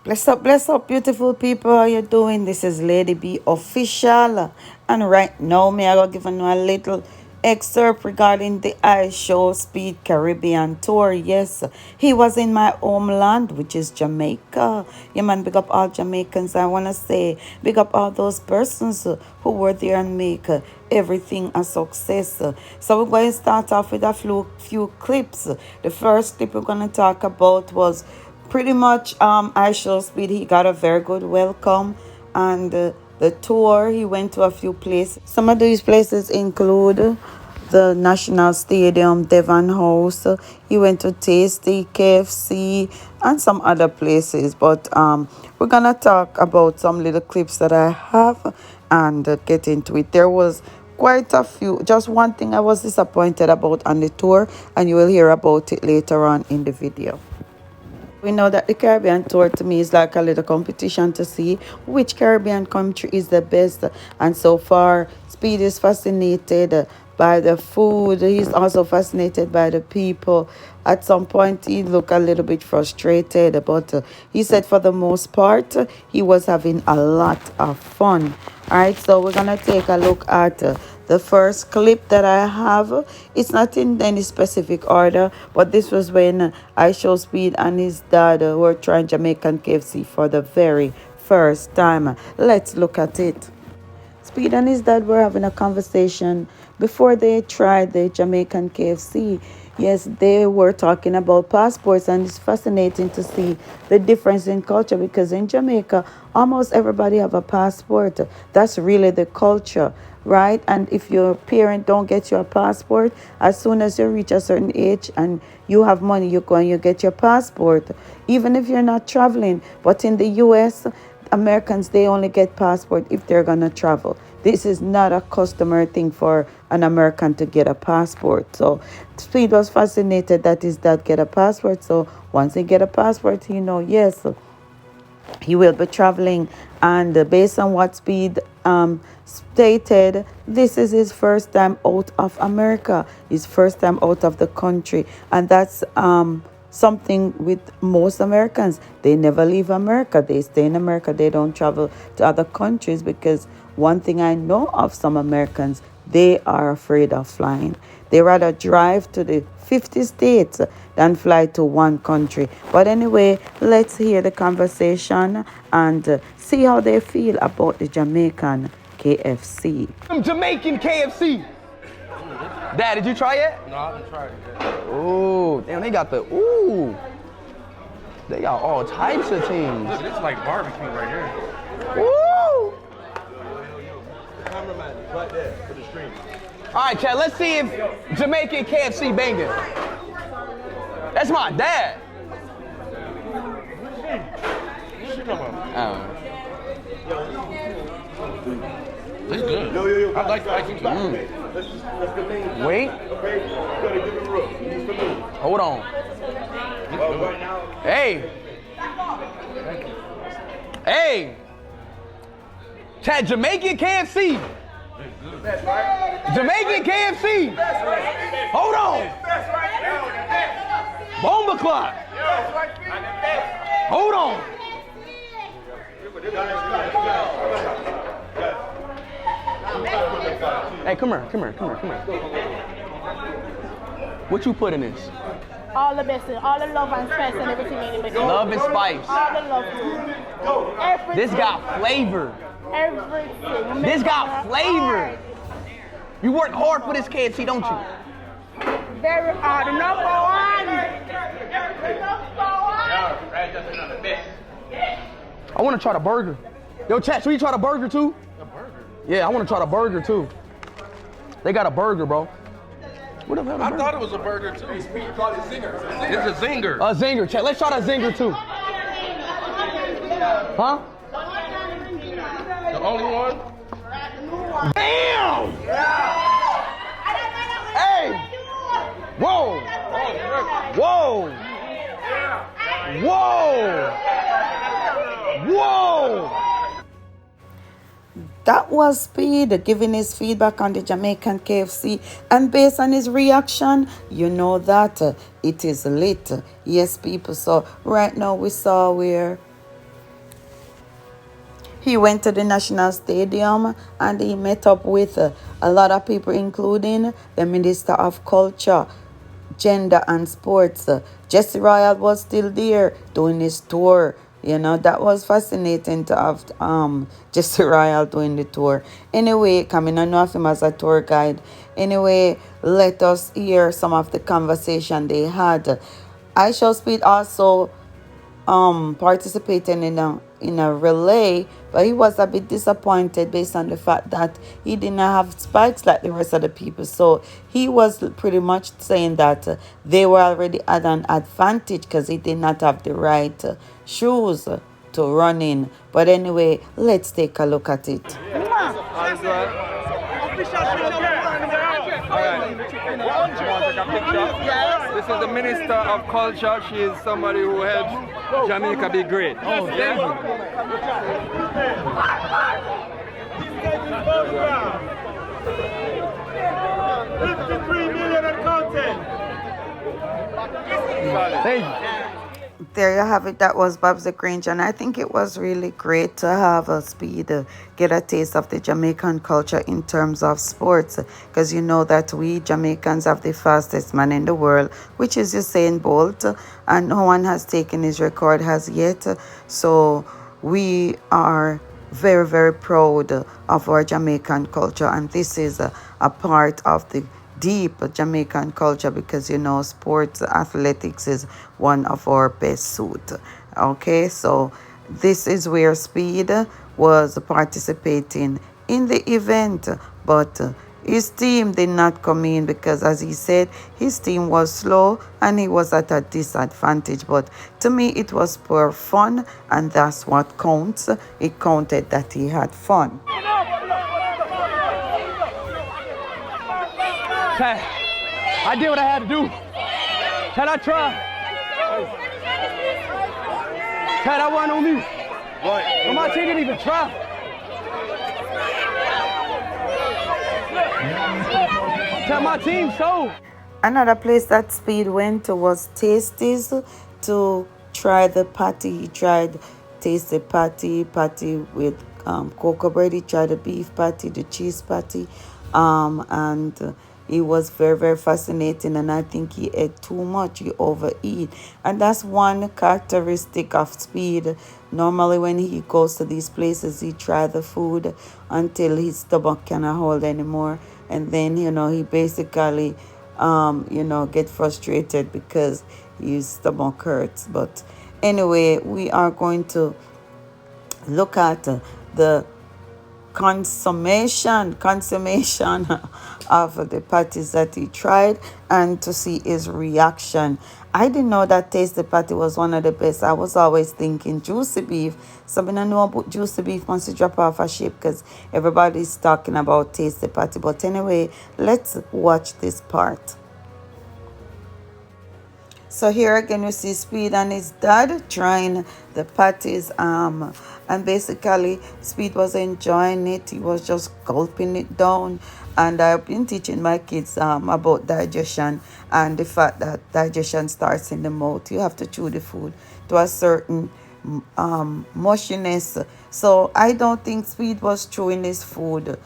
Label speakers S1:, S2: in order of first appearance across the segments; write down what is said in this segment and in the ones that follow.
S1: Bless up, beautiful people. How you doing? This is Lady B official, and right now, me I go giving you a little excerpt regarding the IShowspeed Caribbean tour. Yes, he was in my homeland, which is Jamaica. Yeah, man, big up all Jamaicans. I wanna say big up all those persons who were there and make everything a success. So we're going to start off with a few clips. The first clip we're gonna talk about was pretty much IShowspeed. He got a very good welcome, and the tour, he went to a few places. Some of these places include the National Stadium, Devon House. He went to Tasty, KFC, and some other places. But we're gonna talk about some little clips that I have and get into it. There was quite a few. Just one thing I was disappointed about on the tour, and you will hear about it later on in the video. We know that the Caribbean tour to me is like a little competition to see which Caribbean country is the best. And so far, Speed is fascinated by the food. He's also fascinated by the people. At some point, he looked a little bit frustrated, but he said for the most part, he was having a lot of fun. All right, so we're going to take a look at the first clip that I have. It's not in any specific order, but this was when IShowspeed and his dad were trying Jamaican KFC for the very first time. Let's look at it. Speed and his dad were having a conversation before they tried the Jamaican KFC. Yes, they were talking about passports, and it's fascinating to see the difference in culture because in Jamaica, almost everybody have a passport. That's really the culture, right? And if your parent don't get your passport, as soon as you reach a certain age and you have money, you go and you get your passport, even if you're not traveling. But in the US, Americans, they only get passport if they're gonna travel. This is not a customary thing for an American to get a passport. So Speed was fascinated that his dad get a passport. So once he get a passport, yes, he will be traveling. And based on what Speed stated, this is his first time out of America, his first time out of the country. And that's something with most Americans. They never leave America. They stay in America. They don't travel to other countries because one thing I know of some Americans, they are afraid of flying. They rather drive to the 50 states than fly to one country. But anyway, let's hear the conversation and see how they feel about the Jamaican KFC.
S2: Jamaican KFC. Dad, did you try it?
S3: No, I haven't tried it yet.
S2: Ooh, damn, they got the, ooh. They got all types of things.
S3: Look, this is like barbecue right here.
S2: Woo!
S3: The cameraman is right there for the stream.
S2: All right, Chad, let's see if Jamaican KFC banging. That's my dad.
S3: It's good.
S4: Yo.
S3: I like the ice cream.
S4: That's the main.
S2: Wait,
S4: Okay, you gotta give him room. He's familiar.
S2: hold on.
S4: Well, right now,
S2: Hey. Hey. Chad, Jamaican KFC. Jamaican KFC. Hold on. Bomba clock. Hold on. Hey, come here. What you put in this?
S5: All the best, all the love and spice and everything in it.
S2: Love and spice.
S5: All the love. Everything.
S2: This got flavor.
S5: Everything.
S2: This got flavor. You work hard for this KFC, don't you?
S5: Very hard. The number one. The number one.
S2: I want to try the burger. Yo, chat, should we try the burger too?
S3: A burger.
S2: Yeah, I want to try the burger too. They got a burger, bro. What the hell?
S3: I thought it was a burger too. It's a zinger.
S2: A zinger, chat. Let's try that zinger too. Huh?
S3: The only one?
S2: Damn! Hey! Whoa! Whoa! Whoa! Whoa!
S1: That was Speed giving his feedback on the Jamaican KFC, and based on his reaction, you know that it is lit. Yes, people. So right now we saw where He went to the National Stadium and he met up with a lot of people, including the Minister of Culture, Gender and Sports. Jesse Royal was still there doing his tour. You know, that was fascinating to have Jesse Royal doing the tour. Anyway, coming on off him as a tour guide. Anyway, let us hear some of the conversation they had. IShowspeed also participating in a relay, but he was a bit disappointed based on the fact that he didn't have spikes like the rest of the people. So he was pretty much saying that they were already at an advantage because he did not have the right shoes to run in. But anyway, let's take a look at it.
S3: This is the Minister of Culture. She is somebody who helps Jamaica be great. Oh, thank you.
S4: 53 million and counting.
S3: Thank you.
S1: There you have it. That was Babs the Grange, and I think it was really great to have a Speed get a taste of the Jamaican culture in terms of sports, because you know that we Jamaicans have the fastest man in the world, which is Usain Bolt, and no one has taken his record as yet. So we are very, very proud of our Jamaican culture, and this is a part of the deep Jamaican culture, because you know sports athletics is one of our best suit. Okay, so this is where Speed was participating in the event, but his team did not come in because, as he said, his team was slow and he was at a disadvantage. But to me, it was pure fun, and that's what counts. It counted that he had fun.
S2: I did what I had to do. Chad, I tried. Chad, I wasn't on me. But my team didn't even try. Tell my team so.
S1: Another place that Speed went to was Tasties to try the patty. He tried taste the patty with cocoa bread. He tried the beef patty, the cheese patty, and it was very, very fascinating, and I think he ate too much. He overeat, and that's one characteristic of Speed. Normally when he goes to these places, he try the food until his stomach cannot hold anymore, and then he basically get frustrated because his stomach hurts. But anyway, we are going to look at the consummation of the patties that he tried and to see his reaction. I didn't know that Taste the Patty was one of the best. I was always thinking juicy beef. So I know about juicy beef once you drop off a ship because everybody's talking about Taste the Patty. But anyway, let's watch this part. So here again we see Speed and his dad trying the patties, and basically Speed was enjoying it. He was just gulping it down, and I've been teaching my kids about digestion and the fact that digestion starts in the mouth. You have to chew the food to a certain mushiness. So I don't think Speed was chewing his food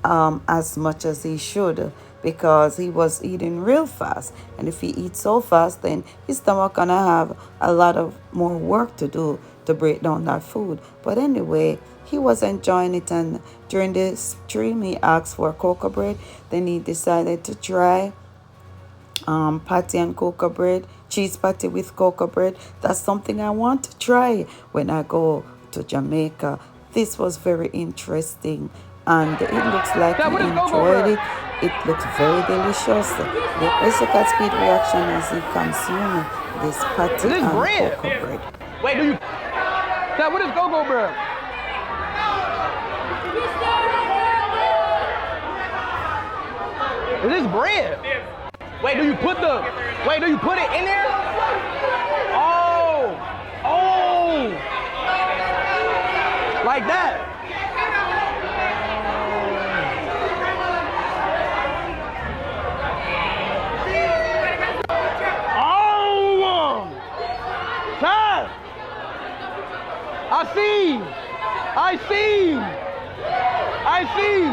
S1: as much as he should, because he was eating real fast, and if he eats so fast, then his stomach gonna have a lot of more work to do to break down that food. But anyway, he was enjoying it, and during the stream he asked for cocoa bread. Then he decided to try patty and cocoa bread, cheese patty with cocoa bread. That's something I want to try when I go to Jamaica. This was very interesting, and it looks like he enjoyed it. It looks very delicious. Let's look at Speed reaction as he consumes this patty and cocoa bread.
S2: Wait, do you? Dad, what is go-go bread? Is this bread? Wait, do you put it in there? Oh, like that. I see. I see. I see.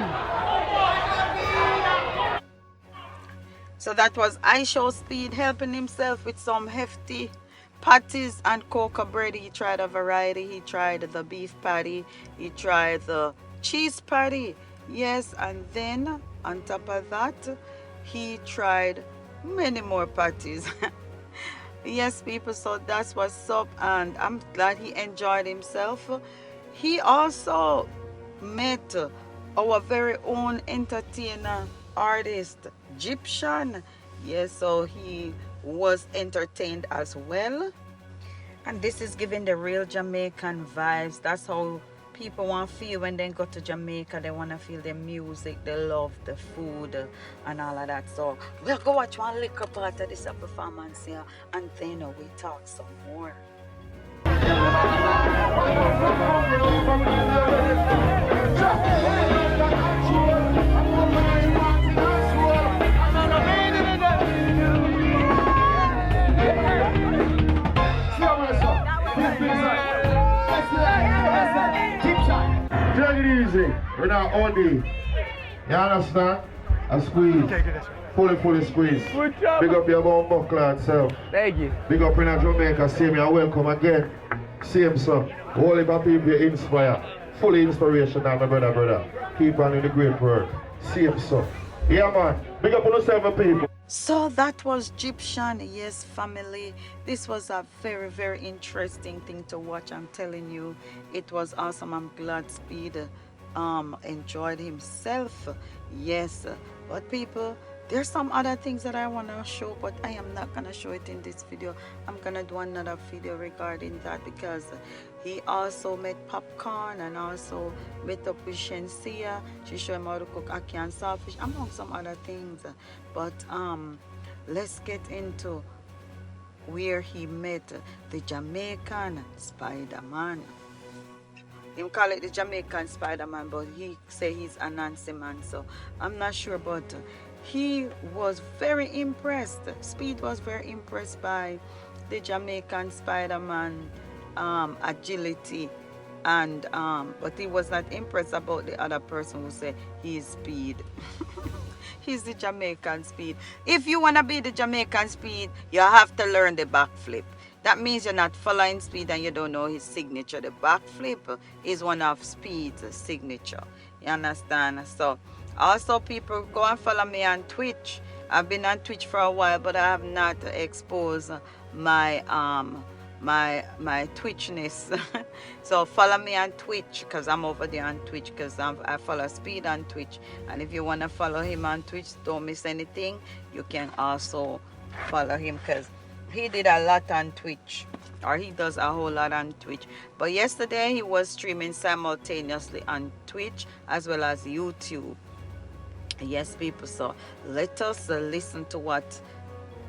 S1: So that was IShowspeed helping himself with some hefty patties and cocoa bread. He tried a variety. He tried the beef patty. He tried the cheese patty. Yes, and then on top of that, he tried many more patties. Yes, people, so that's what's up, and I'm glad he enjoyed himself. He also met our very own entertainer artist Egyptian. Yes, so he was entertained as well, and this is giving the real Jamaican vibes. That's how people want to feel when they go to Jamaica. They want to feel the music, they love the food and all of that. So we'll go watch one little part of this performance here, and then we talk some more.
S4: Take it easy. We're not OD. You understand? A squeeze. Fully squeeze.
S2: Good job.
S4: Big up your bone buckler itself.
S2: Thank you.
S4: Big up in Jamaica. See me and welcome again. Same son. All of our people you inspire. Fully inspirational, my brother. Keep on in the great work. Same son. Yeah, man. Big up on the 7 people.
S1: So that was Egyptian. Yes, family, this was a very, very interesting thing to watch. I'm telling you, it was awesome. I'm glad Speed enjoyed himself. Yes, but people, there's some other things that I want to show, but I am not gonna show it in this video. I'm gonna do another video regarding that, because he also met Popcaan and also met up with Shensia. She showed him how to cook ackee and saltfish, among some other things. But let's get into where he met the Jamaican Spiderman. Him call it the Jamaican Spiderman, but he say he's Anansi man, so I'm not sure, but he was very impressed. Speed was very impressed by the Jamaican Spiderman agility, and but he was not impressed about the other person who said he's Speed. He's the Jamaican Speed. If you want to be the Jamaican Speed, you have to learn the backflip. That means you're not following Speed and you don't know his signature. The backflip is one of Speed's signature. You understand? So also, people, go and follow me on Twitch. I've been on Twitch for a while, but I have not exposed my my Twitchness. So follow me on Twitch, because I'm over there on Twitch, because I follow Speed on Twitch. And if you want to follow him on Twitch, don't miss anything, you can also follow him, because he did a lot on Twitch, or he does a whole lot on Twitch. But yesterday he was streaming simultaneously on Twitch as well as YouTube. Yes, people, so let us listen to what,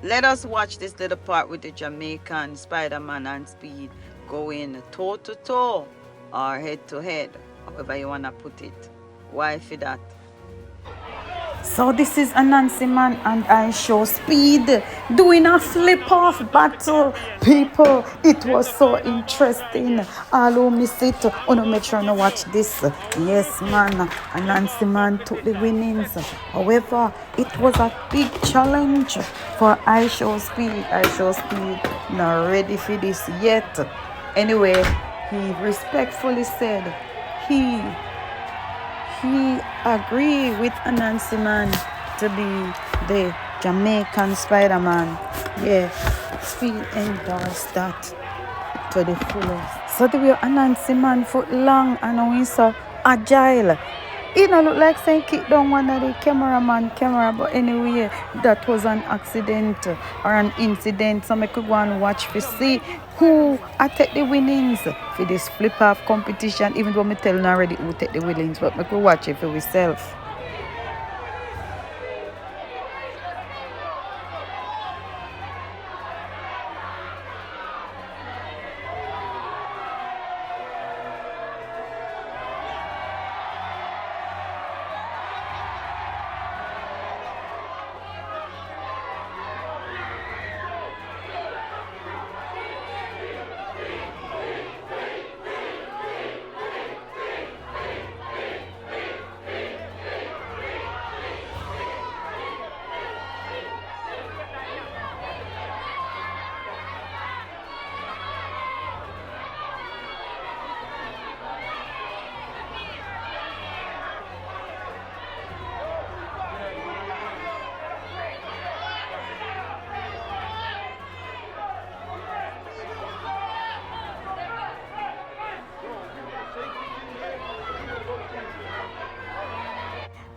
S1: let us watch this little part with the Jamaican Spiderman and Speed going toe to toe or head to head, however you want to put it. Why for that? So this is Anansi man and IShowspeed doing a flip off battle. People, it was so interesting. All who miss it, make sure to watch this. Yes man, Anansi man took the winnings. However, it was a big challenge for IShowspeed. IShowspeed not ready for this yet. Anyway, he respectfully said he agreed with Anansi man to be the Jamaican Spider-Man. Yeah, Speed endorsed that to the fullest. So the way Anansi man foot long and how he's so agile. It don't look like saying kick down one of the camera, but anyway, that was an accident or an incident. So I could go and watch to see who take the winnings for this flip-off competition, even though I tell you already who take the winnings, but I could watch it for myself.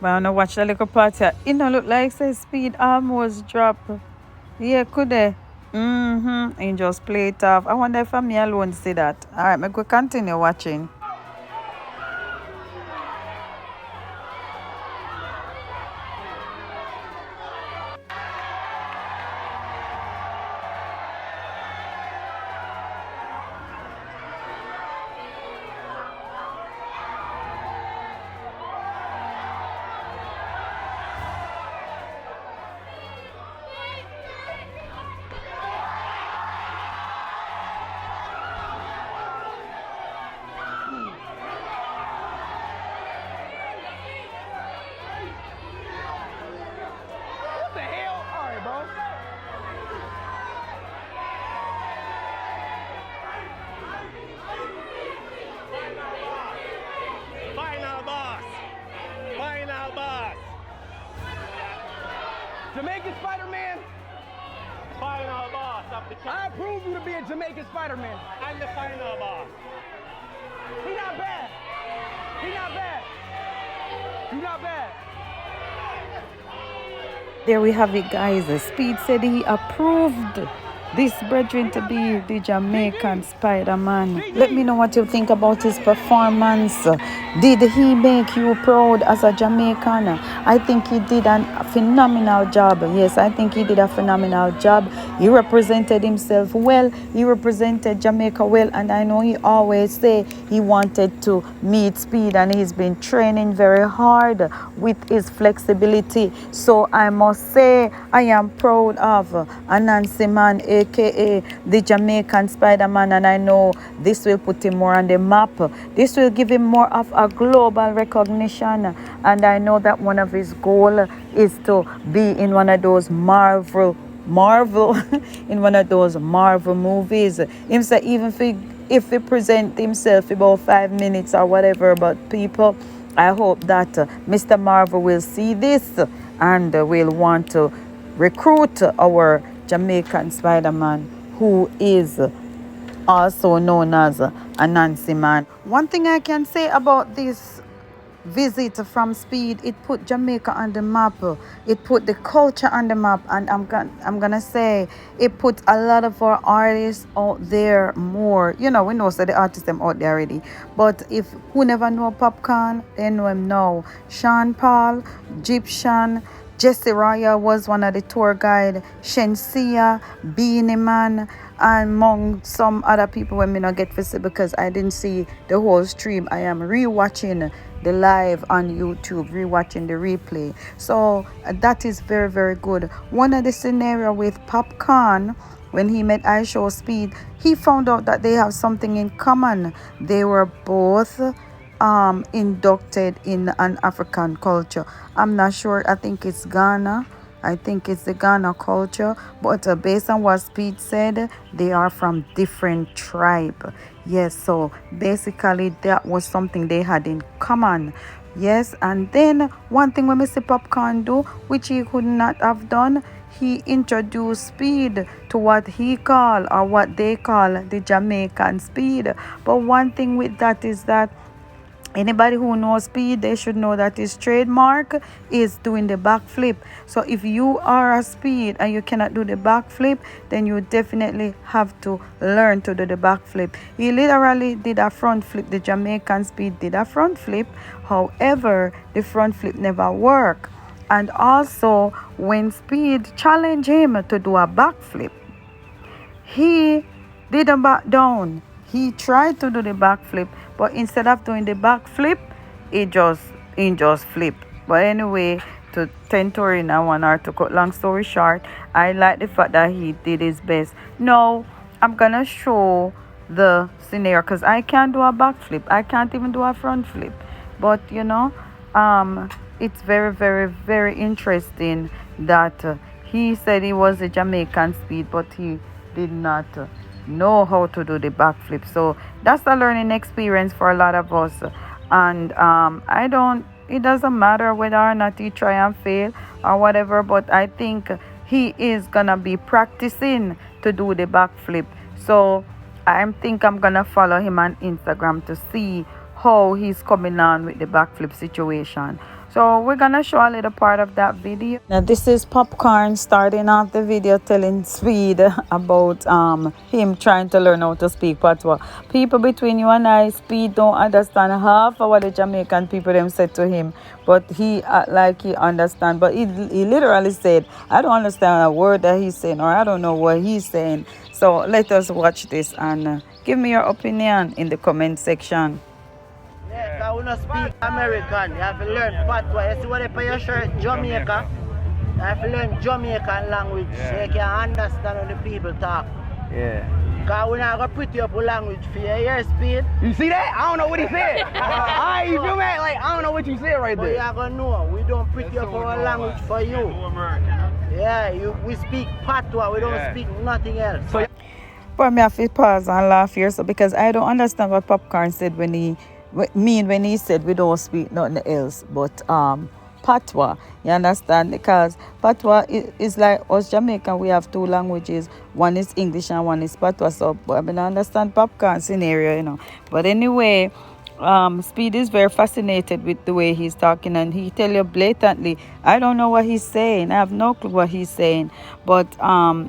S1: But I wanna watch the little party. It don't look like say speed almost drop. Yeah, could they? Mm-hmm. And just play it off. I wonder if I'm me alone see that. Alright, me go continue watching.
S2: What the hell? All right, bro.
S6: Final boss. Final boss.
S2: Jamaican Spiderman,
S6: Final boss of the
S2: I
S6: champ.
S2: approve you to be a Jamaican Spiderman.
S6: And the final boss.
S2: He not bad. He not bad. He not bad.
S1: There we have it, guys. Speed said he approved this brethren to be the Jamaican Spider-Man. Let me know what you think about his performance. Did he make you proud as a Jamaican? I think he did a phenomenal job. Yes, I think he did a phenomenal job. He represented himself well. He represented Jamaica well. And I know he always say he wanted to meet Speed, and he's been training very hard with his flexibility. So I must say I am proud of Anansi man, aka the Jamaican Spider-Man, and I know this will put him more on the map. This will give him more of a global recognition, and I know that one of his goals is to be in one of those Marvel in one of those Marvel movies. Him say even if he present himself about 5 minutes or whatever, but people, I hope that Mr. Marvel will see this and will want to recruit our Jamaican Spider-Man, who is also known as Anansi man. One thing I can say about this visit from Speed, it put Jamaica on the map. It put the culture on the map, and I'm gonna say it put a lot of our artists out there more. You know, we know so the artists them out there already. But if who never know Popcaan, they know him now. Sean Paul, Egyptian, Jesse Raya was one of the tour guide, Shensia, Beanie Man, and among some other people when me not get to see because I didn't see the whole stream. I am rewatching the live on YouTube, rewatching the replay. So that is very, very good. One of the scenario with Popcaan, when he met IShowspeed, he found out that they have something in common. They were both inducted in an African culture. I'm not sure. I think it's Ghana. I think it's the Ghana culture. But based on what Speed said, they are from different tribe. Yes, so basically that was something they had in common. Yes, and then one thing when Mr. Popcaan do, which he could not have done, he introduced Speed to what he call or what they call the Jamaican Speed. But one thing with that is that anybody who knows Speed, they should know that his trademark is doing the backflip. So if you are a Speed and you cannot do the backflip, then you definitely have to learn to do the backflip. He literally did a front flip. The Jamaican Speed did a front flip. However, the front flip never worked. And also, when Speed challenged him to do a backflip, he didn't back down. He tried to do the backflip, but instead of doing the backflip, he just flipped. But anyway, to 10 story now, 1 hour to cut long story short, I like the fact that he did his best. Now, I'm gonna show the scenario because I can't do a backflip. I can't even do a front flip. But you know, it's very, very, very interesting that he said he was a Jamaican Speed, but he did not know how to do the backflip. So that's a learning experience for a lot of us. And it doesn't matter whether or not he try and fail or whatever, but I think he is gonna be practicing to do the backflip. So I think I'm gonna follow him on Instagram to see how he's coming on with the backflip situation. So we're gonna show a little part of that video. Now this is Popcorn starting off the video telling Speed about him trying to learn how to speak patois. People between you and I, Speed don't understand half of what the Jamaican people them said to him, but he act like he understand. But he literally said, I don't understand a word that he's saying, or I don't know what he's saying. So let us watch this and give me your opinion in the comment section.
S7: Yeah, because we don't speak American. You have to learn patois. You see what they put your shirt, Jamaica? You have to learn Jamaican language so you can understand when the people talk.
S2: Yeah.
S7: Because we're not going to put you up with language for your ear speed.
S2: You see that? I don't know what he said. Alright, you feel me? Like, I don't know what you said right
S7: But
S2: there.
S7: you're going to know. We don't put you up with our language for you. Yeah, we speak patois. We don't speak nothing else.
S2: So,
S1: but me have to pause and laugh here, so because I don't understand what Popcorn said when he said we don't speak nothing else but patois. You understand? Because patois is like us Jamaican, we have two languages. One is English and one is patois. So I mean, I understand Popcorn scenario, you know. But anyway, Speed is very fascinated with the way he's talking, and he tell you blatantly, I don't know what he's saying. I have no clue what he's saying. But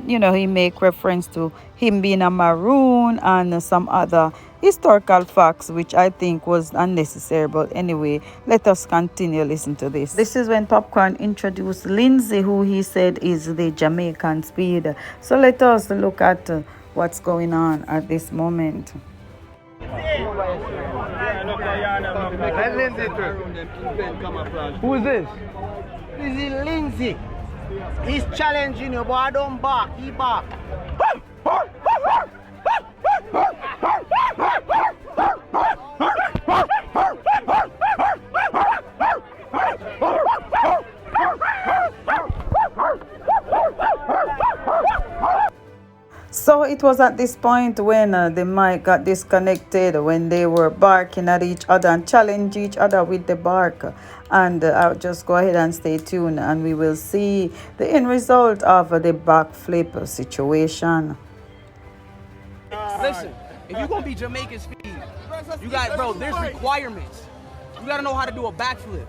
S1: you know, he make reference to him being a maroon and some other historical facts, which I think was unnecessary. But anyway, let us continue listen to this. This is when Popcorn introduced Lindsay, who he said is the Jamaican Speed. So let us look at what's going on at this moment.
S2: who is this?
S7: This is Lindsay. He's challenging you, but I don't bark. He bark.
S1: So it was at this point when the mic got disconnected, when they were barking at each other and challenge each other with the bark. And I'll just go ahead and stay tuned, and we will see the end result of the backflip situation.
S2: Listen, if you're gonna be Jamaican Speed, you got, bro, there's requirements. You gotta know how to do a backflip.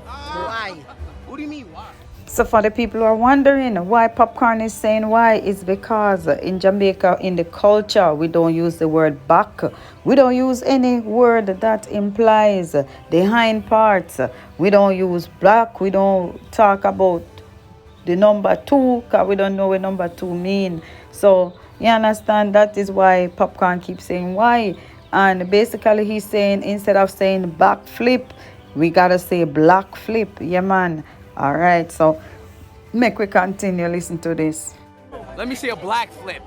S7: Why?
S2: What do you mean, why?
S1: So for the people who are wondering why Popcorn is saying why, it's because in Jamaica, in the culture, we don't use the word back. We don't use any word that implies the hind parts. We don't use black. We don't talk about the number two, because we don't know what number two mean. So you understand, that is why Popcorn keeps saying why. And basically he's saying, instead of saying backflip, we gotta say black flip. Yeah, man. All right, so make we continue listen to this.
S2: Let me see a black flip.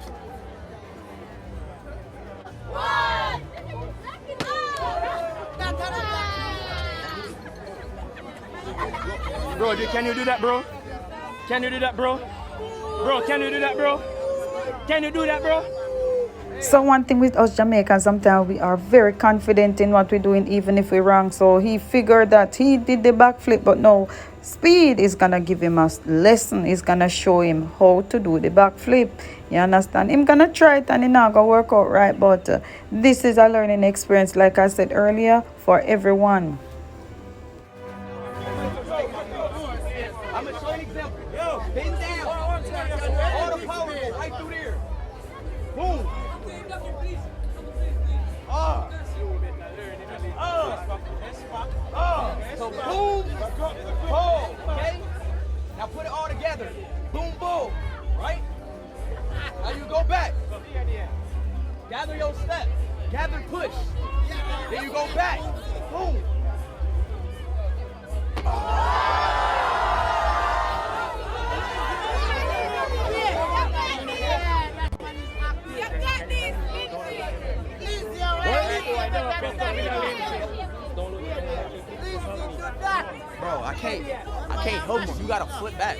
S2: Bro, can you do that, bro? Can you do that, bro? Bro, can you do that, bro? Can you do that, bro?
S1: So one thing with us Jamaicans, sometimes we are very confident in what we're doing, even if we're wrong. So he figured that he did the backflip, but no, Speed is gonna give him a lesson. He's gonna show him how to do the backflip. You understand? Him gonna try it and it's not gonna work out right. But this is a learning experience, like I said earlier, for everyone.
S2: I'm gonna show you an example. Yo, bend down. All the power goes right through there. Boom. So boom, pull, okay? Now put it all together. Boom, boom, right? Now you go back. Gather your step. Gather, push. Then you go back. Boom. Bro, I can't help you. You gotta flip back.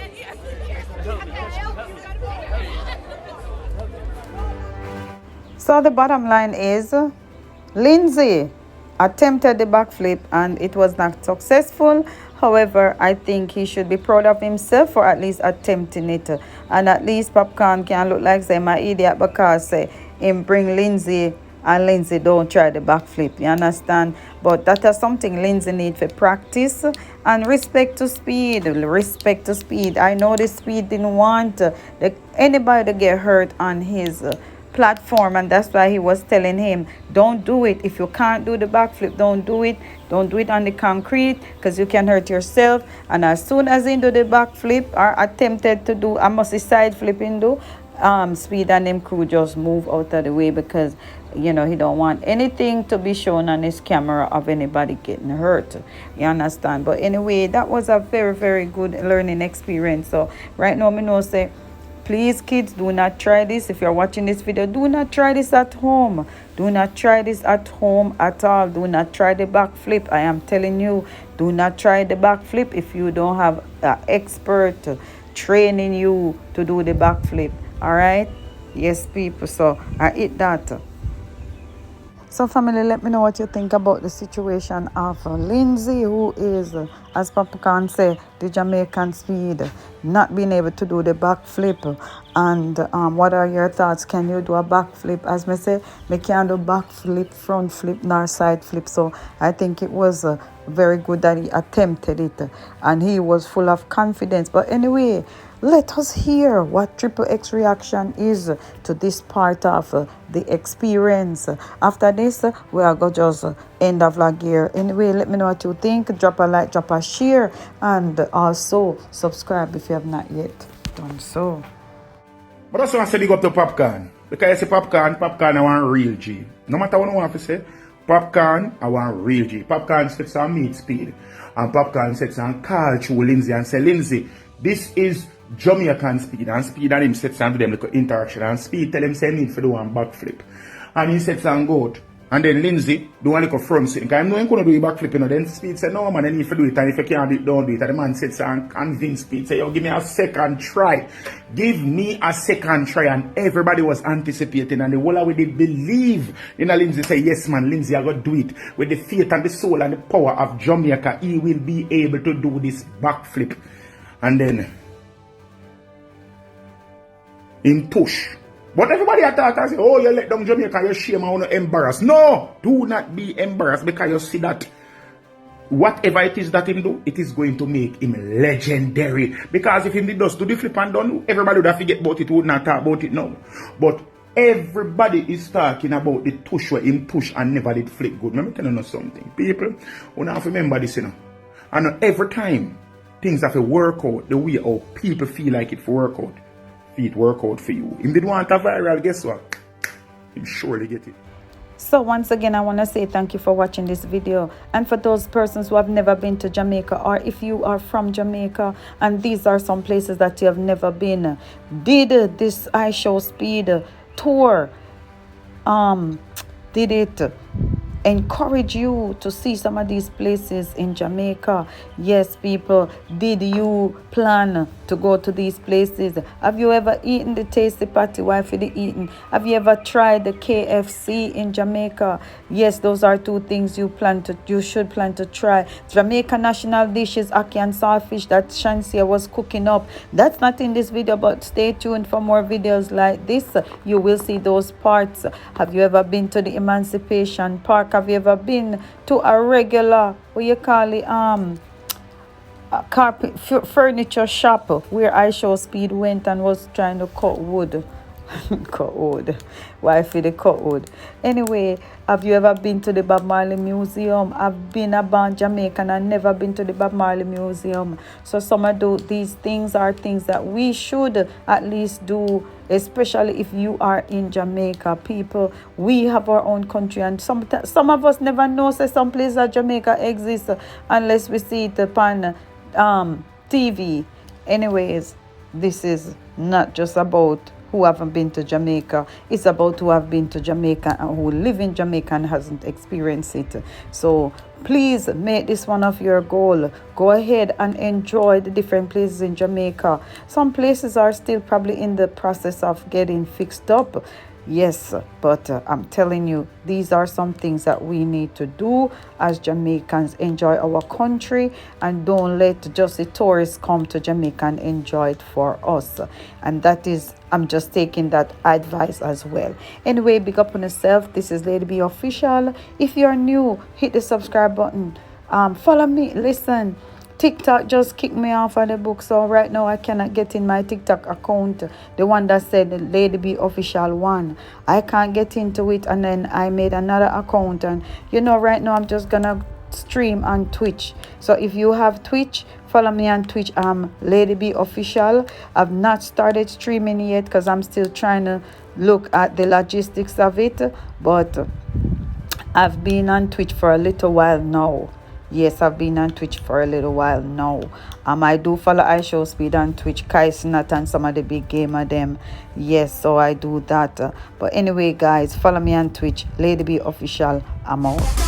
S1: So the bottom line is, Lindsay attempted the backflip and it was not successful. However, I think he should be proud of himself for at least attempting it. And at least Popcorn can look like say my idiot because him bring Lindsay and Lindsay don't try the backflip. You understand? But that is something Lindsay need for practice and respect to speed. Respect to speed. I know the speed didn't want anybody to get hurt on his platform, and that's why he was telling him, don't do it. If you can't do the backflip, don't do it. Don't do it on the concrete because you can hurt yourself. And as soon as he do the backflip or attempted to do, I must say side flipping do, Speed and them crew just move out of the way because he don't want anything to be shown on his camera of anybody getting hurt. You understand? But anyway, that was a very, very good learning experience. So right now, me know say, please, kids, do not try this. If you're watching this video, do not try this at home. Do not try this at home at all. Do not try the backflip. I am telling you, do not try the backflip if you don't have an expert training you to do the backflip. All right? Yes, people. So I eat that. So family, let me know what you think about the situation of Lindsay, who is, as Popcaan say, the Jamaican Speed, not being able to do the backflip. And what are your thoughts? Can you do a backflip? As me say, me can't do backflip, front flip, nor side flip. So I think it was very good that he attempted it. And he was full of confidence. But anyway, let us hear what Triple X reaction is to this part of the experience. After this, we are going to just end the vlog here. Anyway, let me know what you think. Drop a like, drop a share, and also subscribe if you have not yet done so.
S8: But that's why I say big up to Popcaan. Because you say Popcaan I want real G. No matter what I want to say, Popcaan, I want real G. Popcaan sits on meat speed. And Popcaan sits on call through Lindsay and say, Lindsay, this is Jamaican Speed. And Speed and him sits on to them like interaction. And Speed tell him say need for do one backflip. And he sits on goat. And then Lindsay do one like a front sit. Because I know he couldn't do a backflip. Then Speed said, no man, I need to do it. And if you can't do it, don't do it. And the man sits and convince Speed, say, yo, give me a second try. Give me a second try. And everybody was anticipating. And the whole of we did believe in Lindsay. Say, yes man, Lindsay, I got to do it. With the faith and the soul and the power of Jamaica, he will be able to do this backflip. And then in push. But everybody attack and say, oh, you let down Jamaica, you shame and you embarrassed. No, do not be embarrassed because you see that whatever it is that him do, it is going to make him legendary. Because if he does do the flip and done, everybody would have forget about it, would not talk about it now. But everybody is talking about the push where him push and never did flip good. Let me tell you something. People, you have to remember this, And every time things have to work out the way how people feel like it for work out. It work out for you. If they don't want a viral, guess what? You surely get it.
S1: So once again, I want to say thank you for watching this video. And for those persons who have never been to Jamaica, or if you are from Jamaica and these are some places that you have never been, did this IShowspeed tour, did it encourage you to see some of these places in Jamaica? Yes, people, did you plan to go to these places? Have you ever eaten the tasty patty wife for the eating? Have you ever tried the KFC in Jamaica? Yes, those are two things you should plan to try. Jamaica national dish is ackee and saltfish that Shansia was cooking up. That's not in this video, but stay tuned for more videos like this. You will see those parts. Have you ever been to the Emancipation Park? Have you ever been to a regular, what you call it, carpet furniture shop where IShowspeed went and was trying to cut wood? Cut wood. Why for the cut wood? Anyway, have you ever been to the Bob Marley Museum? I've been a born Jamaican and never been to the Bob Marley Museum. So some of these things are things that we should at least do, especially if you are in Jamaica. People, we have our own country, and some of us never know say some place that Jamaica exists unless we see it upon TV. Anyways, this is not just about who haven't been to Jamaica. It's about who have been to Jamaica and who live in Jamaica and hasn't experienced it. So please make this one of your goal. Go ahead and enjoy the different places in Jamaica. Some places are still probably in the process of getting fixed up. Yes, but I'm telling you, these are some things that we need to do as Jamaicans. Enjoy our country and don't let just the tourists come to Jamaica and enjoy it for us. And that is, I'm just taking that advice as well. Anyway, big up on yourself. This is Lady B Official. If you're new, hit the subscribe button. Follow me. Listen. TikTok just kicked me off of the book, so right now I cannot get in my TikTok account, the one that said Lady B Official 1. I can't get into it, and then I made another account, and right now I'm just gonna stream on Twitch. So if you have Twitch, follow me on Twitch. Lady B Official. I've not started streaming yet because I'm still trying to look at the logistics of it, but I've been on Twitch for a little while now. Yes, I've been on Twitch for a little while now. I do follow IShowspeed on Twitch, Kai Snat and some of the big gamer them. Yes, so I do that. But anyway, guys, follow me on Twitch, Lady B Official. I'm out.